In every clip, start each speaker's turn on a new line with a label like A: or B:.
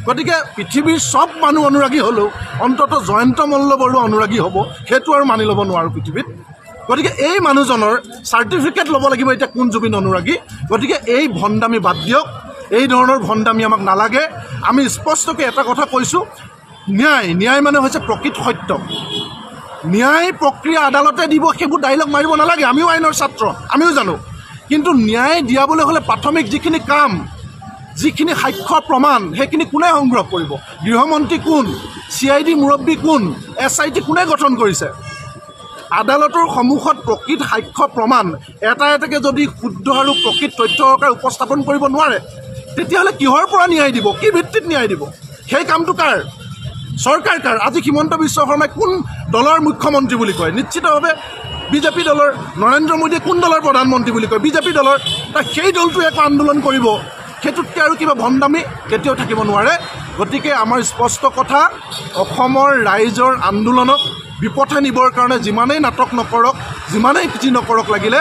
A: গতিকে পৃথিৱীৰ সব মানুহ অনুৰাগী হ'লেও অন্তত জয়ন্ত মল্ল বৰুৱা অনুৰাগী হ'ব সেইটো আৰু মানি ল'ব নোৱাৰোঁ পৃথিৱীত। গতিকে এই মানুহজনৰ চাৰ্টিফিকেট ল'ব লাগিব এতিয়া কোন জুবিন অনুৰাগী। গতিকে এই ভণ্ডামি বাদ দিয়ক, এই ধৰণৰ ভণ্ডামি আমাক নালাগে। আমি স্পষ্টকৈ এটা কথা কৈছোঁ, ন্যায় মানে হৈছে প্ৰকৃত সত্য। ন্যায় প্ৰক্ৰিয়া আদালতে দিব, সেইবোৰ ডাইলগ মাৰিব নালাগে। আমিও আইনৰ ছাত্ৰ, আমিও জানো। কিন্তু ন্যায় দিয়াবলৈ হ'লে প্ৰাথমিক যিখিনি কাম, যিখিনি সাক্ষ্য প্ৰমাণ, সেইখিনি কোনে সংগ্ৰহ কৰিব? গৃহমন্ত্ৰী কোন? CID মুৰব্বী কোন? SIT কোনে গঠন কৰিছে? আদালতৰ সন্মুখত প্ৰকৃত সাক্ষ্য প্ৰমাণ এটা এটাকৈ যদি শুদ্ধ আৰু প্ৰকৃত তথ্য সহকাৰে উপস্থাপন কৰিব নোৱাৰে, তেতিয়াহ'লে কিহৰ পৰা ন্যায় দিব? কি ভিত্তিত ন্যায় দিব? সেই কামটো কাৰ? চৰকাৰ কাৰ? আজি হিমন্ত বিশ্ব শৰ্মাই কোন দলৰ মুখ্যমন্ত্ৰী বুলি কয়? নিশ্চিতভাৱে বিজেপি দলৰ। নৰেন্দ্ৰ মোদীয়ে কোন দলৰ প্ৰধানমন্ত্ৰী বুলি কয়? বিজেপি দলৰ। সেই দলটোৱে একো আন্দোলন কৰিব, সেইটোতকৈ আৰু কিবা ভণ্ডামি কেতিয়াও থাকিব নোৱাৰে। গতিকে আমাৰ স্পষ্ট কথা, অসমৰ ৰাইজৰ আন্দোলনক বিপথে নিবৰ কাৰণে যিমানেই নাটক নকৰক, যিমানেই যি নকৰক, লাগিলে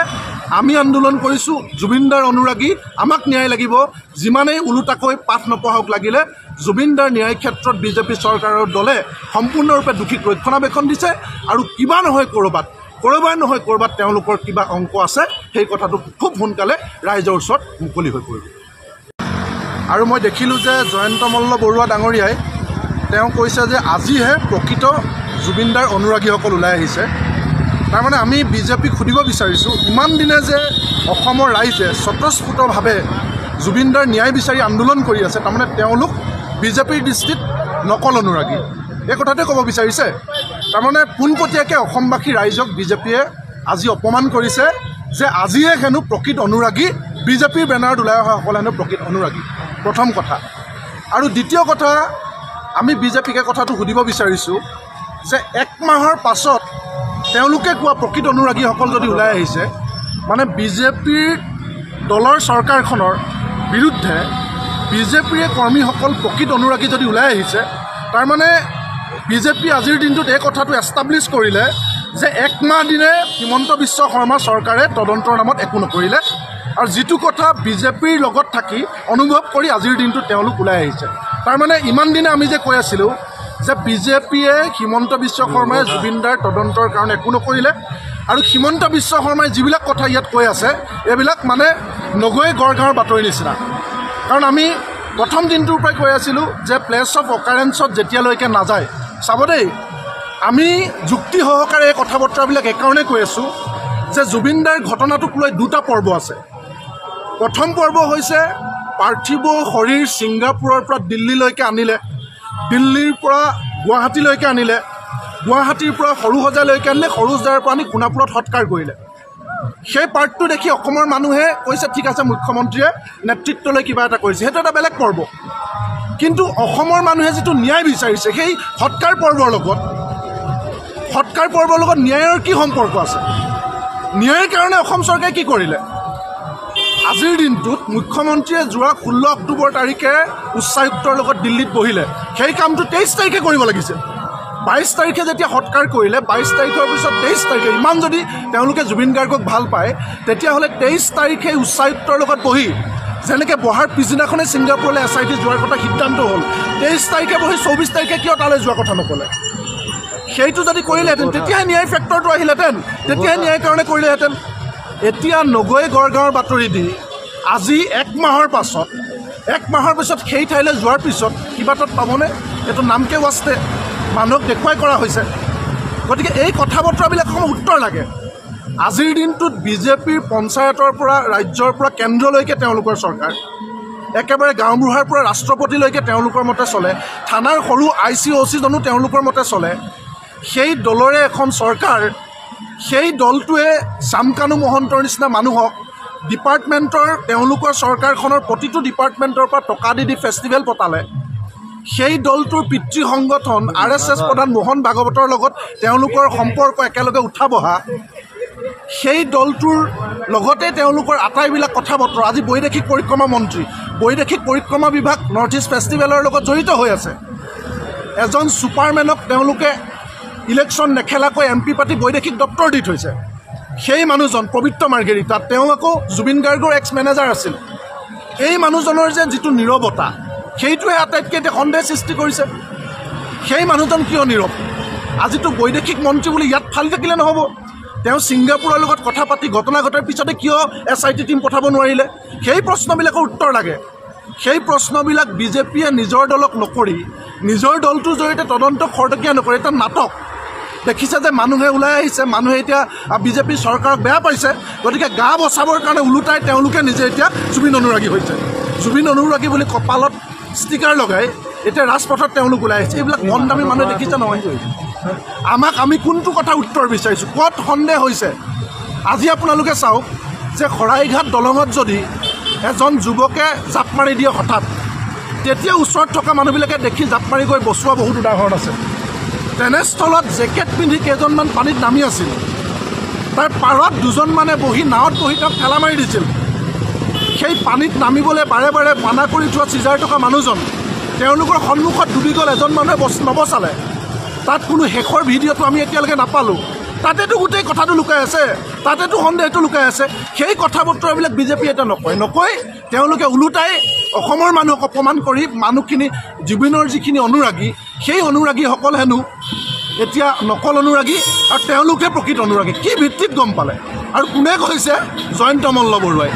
A: আমি আন্দোলন কৰিছোঁ। জুবিনদাৰ অনুৰাগী, আমাক ন্যায় লাগিব। যিমানেই ওলোটাকৈ পাঠ নপঢ়াওক লাগিলে, জুবিনদাৰ ন্যায় ক্ষেত্ৰত বিজেপি চৰকাৰৰ দলে সম্পূৰ্ণৰূপে দোষীক ৰক্ষণাবেক্ষণ দিছে। আৰু কিবা নহয় ক'ৰবাত তেওঁলোকৰ কিবা অংক আছে, সেই কথাটো খুব সোনকালে ৰাইজৰ ওচৰত মুকলি হৈ পৰিব। আৰু মই দেখিলোঁ যে জয়ন্ত মল্ল বৰুৱা ডাঙৰীয়াই তেওঁ কৈছে যে আজিহে প্ৰকৃত জুবিনদাৰ অনুৰাগীসকল ওলাই আহিছে। তাৰমানে আমি বিজেপিক সুধিব বিচাৰিছোঁ, ইমান দিনে যে অসমৰ ৰাইজে স্বতঃস্ফূৰ্তভাৱে জুবিনদাৰ ন্যায় বিচাৰি আন্দোলন কৰি আছে, তাৰমানে তেওঁলোক বিজেপিৰ দৃষ্টিত নকল অনুৰাগী, এই কথাটোৱে ক'ব বিচাৰিছে। তাৰমানে পোনপটীয়াকৈ অসমবাসী ৰাইজক বিজেপিয়ে আজি অপমান কৰিছে যে আজিহে হেনো প্ৰকৃত অনুৰাগী, বিজেপিৰ বেনাৰত ওলাই অহাসকল হেনো প্ৰকৃত অনুৰাগী, প্ৰথম কথা। আৰু দ্বিতীয় কথা, আমি বিজেপিকে কথাটো সুধিব বিচাৰিছোঁ যে 1 মাহৰ পাছত তেওঁলোকে কোৱা প্ৰকৃত অনুৰাগীসকল যদি ওলাই আহিছে, মানে বিজেপিৰ দলৰ চৰকাৰখনৰ বিৰুদ্ধে বিজেপিৰে কৰ্মীসকল প্ৰকৃত অনুৰাগী যদি ওলাই আহিছে, তাৰমানে বিজেপি আজিৰ দিনটোত এই কথাটো এষ্টাব্লিছ কৰিলে যে 1 মাহ দিনে হিমন্ত বিশ্ব শৰ্মা চৰকাৰে তদন্তৰ নামত একো নকৰিলে। আৰু যিটো কথা বিজেপিৰ লগত থাকি অনুভৱ কৰি আজিৰ দিনটোত তেওঁলোক ওলাই আহিছে। তাৰমানে ইমান দিনে আমি যে কৈ আছিলোঁ যে বিজেপিয়ে হিমন্ত বিশ্ব শৰ্মাই জুবিনদাৰ তদন্তৰ কাৰণে একো নকৰিলে, আৰু হিমন্ত বিশ্ব শৰ্মাই যিবিলাক কথা ইয়াত কৈ আছে, এইবিলাক মানে নগৈ গড়গাঁৱৰ বাতৰি নিচিনা। কাৰণ আমি প্ৰথম দিনটোৰ পৰাই কৈ আছিলোঁ যে প্লেচ অফ অকাৰেঞ্চত যেতিয়ালৈকে নাযায়, চাব দেই, আমি যুক্তি সহকাৰে এই কথা বতৰাবিলাক এইকাৰণে কৈ আছোঁ যে জুবিনদাৰ ঘটনাটোক লৈ 2টা পৰ্ব আছে। প্ৰথম পৰ্ব হৈছে পাৰ্থিৱ শৰীৰ ছিংগাপুৰৰ পৰা দিল্লীলৈকে আনিলে, দিল্লীৰ পৰা গুৱাহাটীলৈকে আনিলে, গুৱাহাটীৰ পৰা সৰুসজাইলৈকে আনিলে, সৰুসজাইৰ পৰা আনি সোণাপুৰত সৎকাৰ কৰিলে। সেই পাৰ্টটো দেখি অসমৰ মানুহে কৈছে ঠিক আছে, মুখ্যমন্ত্ৰীয়ে নেতৃত্বলৈ কিবা এটা কৰিছে, সেইটো এটা বেলেগ পৰ্ব। কিন্তু অসমৰ মানুহে যিটো ন্যায় বিচাৰিছে, সেই সৎকাৰ পৰ্বৰ লগত ন্যায়ৰ কি সম্পৰ্ক আছে? ন্যায়ৰ কাৰণে অসম চৰকাৰে কি কৰিলে? আজিৰ দিনটোত মুখ্যমন্ত্ৰীয়ে যোৱা 16 অক্টোবৰ তাৰিখে উচ্চায়ুক্তৰ লগত দিল্লীত বহিলে, সেই কামটো 23 তাৰিখে কৰিব লাগিছিল। 22 তাৰিখে যেতিয়া সৎকাৰ কৰিলে, 22 তাৰিখৰ পিছত 23 তাৰিখে, ইমান যদি তেওঁলোকে জুবিন গাৰ্গক ভাল পায়, তেতিয়াহ'লে 23 তাৰিখে উচ্চায়ুক্তৰ লগত বহি, যেনেকৈ বহাৰ পিছদিনাখনে ছিংগাপুৰলৈ SIT যোৱাৰ কথা সিদ্ধান্ত হ'ল, 23 তাৰিখে বহি 24 তাৰিখে কিয় তালৈ যোৱাৰ কথা নক'লে? সেইটো যদি কৰিলেহেঁতেন, তেতিয়াহে ন্যায় ফেক্টৰটো আহিলেহেঁতেন, তেতিয়াহে ন্যায়ৰ কাৰণে কৰিলেহেঁতেন। এতিয়া নগৈ গড়গাঁৱৰ বাতৰি দি আজি 1 মাহৰ পাছত সেই ঠাইলৈ যোৱাৰ পিছত কিবা তাত পাবনে? এইটো নামকে ৱাস্তে মানুহক দেখুৱাই কৰা হৈছে। গতিকে এই কথা বতৰাবিলাক উত্তৰ লাগে। আজিৰ দিনটোত বিজেপিৰ পঞ্চায়তৰ পৰা, ৰাজ্যৰ পৰা কেন্দ্ৰলৈকে তেওঁলোকৰ চৰকাৰ, একেবাৰে গাঁওবুঢ়াৰ পৰা ৰাষ্ট্ৰপতিলৈকে তেওঁলোকৰ মতে চলে, থানাৰ সৰু IC OC জনো তেওঁলোকৰ মতে চলে। সেই দলৰে এখন চৰকাৰ, সেই দলটোৱে জামকানু মহন্তৰ নিচিনা মানুহক ডিপাৰ্টমেণ্টৰ, তেওঁলোকৰ চৰকাৰখনৰ প্ৰতিটো ডিপাৰ্টমেণ্টৰ পৰা টকা দি ফেষ্টিভেল পতালে। সেই দলটোৰ পিতৃ সংগঠন RSS প্ৰধান মোহন ভাগৱতৰ লগত তেওঁলোকৰ সম্পৰ্ক একেলগে উঠা বহা, সেই দলটোৰ লগতে তেওঁলোকৰ আটাইবিলাক কথা বতৰা। আজি বৈদেশিক পৰিক্ৰমা মন্ত্ৰী, বৈদেশিক পৰিক্ৰমা বিভাগ নৰ্থ ইষ্ট ফেষ্টিভেলৰ লগত জড়িত হৈ আছে। এজন ছুপাৰমেনক তেওঁলোকে ইলেকশ্যন নেখেলাকৈ MP পাতি বৈদেশিক দপ্তৰ দি থৈছে। সেই মানুহজন পবিত্ৰ মাৰ্গেৰিটা, তেওঁ আকৌ জুবিন গাৰ্গৰ এক্স মেনেজাৰ আছিল। এই মানুহজনৰ যে যিটো নীৰৱতা, সেইটোৱে আটাইতকৈ এতিয়া সন্দেহ সৃষ্টি কৰিছে। সেই মানুহজন কিয় নীৰৱ? আজিতো বৈদেশিক মন্ত্ৰী বুলি ইয়াত ফালি থাকিলে নহ'ব। তেওঁ ছিংগাপুৰৰ লগত কথা পাতি ঘটনা ঘটাৰ পিছতে কিয় SIT টীম পঠাব নোৱাৰিলে? সেই প্ৰশ্নবিলাকৰ উত্তৰ লাগে। সেই প্ৰশ্নবিলাক বিজেপিয়ে নিজৰ দলক নকৰি নিজৰ দলটোৰ জৰিয়তে তদন্ত খৰতকীয়া নকৰে। এটা নাটক দেখিছে যে মানুহে ওলাই আহিছে, মানুহে এতিয়া বিজেপি চৰকাৰক বেয়া পাইছে, গতিকে গা বচাবৰ কাৰণে ওলোটাই তেওঁলোকে নিজে এতিয়া জুবিন অনুৰাগী হৈছে। জুবিন অনুৰাগী বুলি কপালত ষ্টিকাৰ লগাই এতিয়া ৰাজপথত তেওঁলোক ওলাই আহিছে। এইবিলাক কম দামী মানুহে দেখিছে নহয়। আমি কোনটো কথা উত্তৰ বিচাৰিছোঁ, ক'ত সন্দেহ হৈছে? আজি আপোনালোকে চাওক যে শৰাইঘাট দলঙত যদি এজন যুৱকে জাপ মাৰি দিয়ে হঠাৎ, তেতিয়া ওচৰত থকা মানুহবিলাকে দেখি জাপ মাৰি গৈ বচোৱা বহুত উদাহৰণ আছে। তেনেস্থলত জেকেট পিন্ধি কেইজনমান পানীত নামি আছিল, তাৰ পাৰত দুজনমানে বহি নাৱত বহি তেওঁক ঠেলা মাৰি দিছিল। সেই পানীত নামিবলৈ বাৰে বাৰে মানা কৰি থোৱা চিজাৰ থকা মানুহজন তেওঁলোকৰ সন্মুখত ডুবি গ'ল, এজন মানুহে নবচালে। তাত কোনো শেষৰ ভিডিঅ'টো আমি এতিয়ালৈকে নাপালোঁ। তাতেতো গোটেই কথাটো লুকাই আছে, তাতেতো সন্দেহটো লুকাই আছে। সেই কথা বতৰাবিলাক বিজেপি এটা নকয় তেওঁলোকে ওলোটাই অসমৰ মানুহক অপমান কৰি মানুহখিনি জুবিনৰ যিখিনি অনুৰাগী, সেই অনুৰাগীসকল হেনো এতিয়া নকল অনুৰাগী আৰু তেওঁলোকে প্ৰকৃত অনুৰাগী। কি ভিত্তিত গম পালে আৰু কোনে কৈছে? জয়ন্ত মল্ল বৰুৱাই।